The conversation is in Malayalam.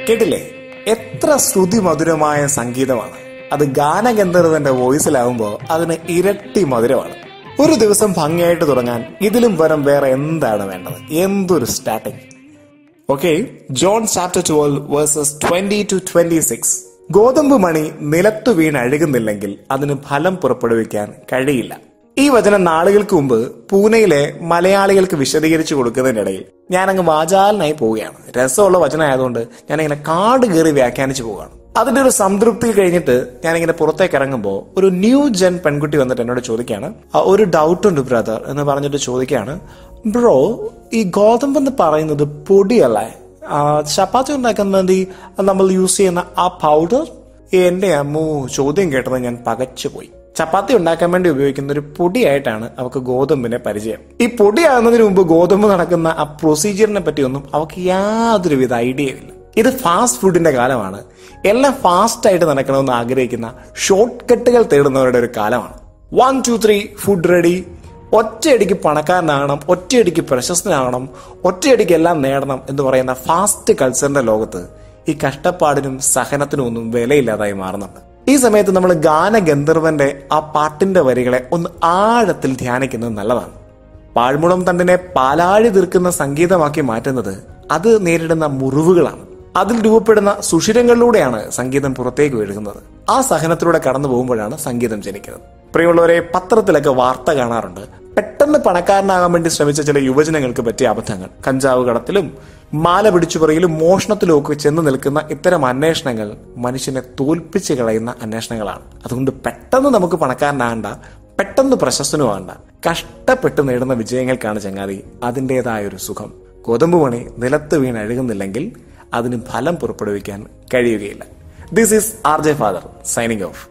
കേട്ടില്ലേ? എത്ര ശ്രുതി മധുരമായ സംഗീതമാണ്. അത് ഗാനഗന്ധർവന്റെ വോയിസിലാവുമ്പോൾ അതിന് ഇരട്ടി മധുരമാണ്. ഒരു ദിവസം ഭംഗിയായിട്ട് തുടങ്ങാൻ ഇതിലും പരം വേറെ എന്താണ് വേണ്ടത്? എന്തൊരു starting. Okay, John chapter 12 versus 20 to 26. ഗോതമ്പ് മണി നിലത്തു വീണ് അഴുകുന്നില്ലെങ്കിൽ അതിന് ഫലം പുറപ്പെടുവിക്കാൻ കഴിയില്ല. ഈ വചനം നാളുകൾക്ക് മുമ്പ് പൂനെയിലെ മലയാളികൾക്ക് വിശദീകരിച്ചു കൊടുക്കുന്നതിനിടയിൽ ഞാനങ്ങ് വാചാലനായി പോവുകയാണ്. രസമുള്ള വചനമായതുകൊണ്ട് ഞാനിങ്ങനെ കാട് കയറി വ്യാഖ്യാനിച്ചു പോവുകയാണ്. അതിന്റെ ഒരു സംതൃപ്തി കഴിഞ്ഞിട്ട് ഞാനിങ്ങനെ പുറത്തേക്ക് ഇറങ്ങുമ്പോൾ ഒരു ന്യൂ ജെൻ പെൺകുട്ടി വന്നിട്ട് എന്നോട് ചോദിക്കുകയാണ്, ഒരു ഡൗട്ട് ഉണ്ട് ബ്രദർ എന്ന് പറഞ്ഞിട്ട് ചോദിക്കുകയാണ്, ബ്രോ ഈ ഗോതമ്പ് എന്ന് പറയുന്നത് പൊടിയല്ലേ? ചപ്പാത്തി ഉണ്ടാക്കാൻ വേണ്ടി നമ്മൾ യൂസ് ചെയ്യുന്ന ആ പൗഡർ? എന്റെ അമ്മോ, ചോദ്യം കേട്ടത് ഞാൻ പകച്ചുപോയി. ചപ്പാത്തി ഉണ്ടാക്കാൻ വേണ്ടി ഉപയോഗിക്കുന്ന ഒരു പൊടിയായിട്ടാണ് അവർക്ക് ഗോതമ്പിനെ പരിചയം. ഈ പൊടിയാകുന്നതിന് മുമ്പ് ഗോതമ്പ് നടക്കുന്ന ആ പ്രൊസീജിയറിനെ പറ്റിയൊന്നും അവർക്ക് യാതൊരുവിധ ഐഡിയയില്ല. ഇത് ഫാസ്റ്റ് ഫുഡിന്റെ കാലമാണ്. എല്ലാം ഫാസ്റ്റ് ആയിട്ട് നടക്കണമെന്ന് ആഗ്രഹിക്കുന്ന ഷോർട്ട് കട്ടുകൾ തേടുന്നവരുടെ ഒരു കാലമാണ്. 1 2 3 ഫുഡ് റെഡി. ഒറ്റയടിക്ക് പണക്കാരനാകണം, ഒറ്റയടിക്ക് പ്രശസ്തനാകണം, ഒറ്റയടിക്ക് എല്ലാം നേടണം എന്ന് പറയുന്ന ഫാസ്റ്റ് കൾച്ചറിന്റെ ലോകത്ത് ഈ കഷ്ടപ്പാടിനും സഹനത്തിനും ഒന്നും വിലയില്ലാതായി മാറുന്നുണ്ട്. ഈ സമയത്ത് നമ്മൾ ഗാനഗന്ധർവന്റെ ആ പാട്ടിന്റെ വരികളെ ഒന്ന് ആഴത്തിൽ ധ്യാനിക്കുന്നത് നല്ലതാണ്. പാഴ്മുളം തണ്ടിനെ പാലാഴി തീർക്കുന്ന സംഗീതമാക്കി മാറ്റുന്നത് അത് നേരിടുന്ന മുറിവുകളാണ്. അതിൽ രൂപപ്പെടുന്ന സുഷിരങ്ങളിലൂടെയാണ് സംഗീതം പുറത്തേക്ക് വീഴുന്നത്. ആ സഹനത്തിലൂടെ കടന്നു പോകുമ്പോഴാണ് സംഗീതം ജനിക്കുന്നത്. പ്രിയമുള്ളവരെ, പത്രത്തിലൊക്കെ വാർത്ത കാണാറുണ്ട്. പെട്ടെന്ന് പണക്കാരനാകാൻ വേണ്ടി ശ്രമിച്ച ചില യുവജനങ്ങൾക്ക് പറ്റിയ അബദ്ധങ്ങൾ. കഞ്ചാവ് കടത്തിലും മാല പിടിച്ചുപറിയിലും മോഷണത്തിലും ഒക്കെ ചെന്ന് നിൽക്കുന്ന ഇത്തരം അന്വേഷണങ്ങൾ മനുഷ്യനെ തോൽപ്പിച്ച് കളയുന്ന അന്വേഷണങ്ങളാണ്. അതുകൊണ്ട് പെട്ടെന്ന് നമുക്ക് പണക്കാരനാകണ്ട, പെട്ടെന്ന് പ്രശസ്തനുമാകണ്ട. കഷ്ടപ്പെട്ട് നേടുന്ന വിജയങ്ങൾക്കാണ് ചങ്ങാതി അതിൻ്റെതായ ഒരു സുഖം. ഗോതമ്പ് മണി നിലത്ത് വീണ് അഴുകുന്നില്ലെങ്കിൽ അതിന് ഫലം പുറപ്പെടുവിക്കാൻ കഴിയുകയില്ല. This is RJ father signing off.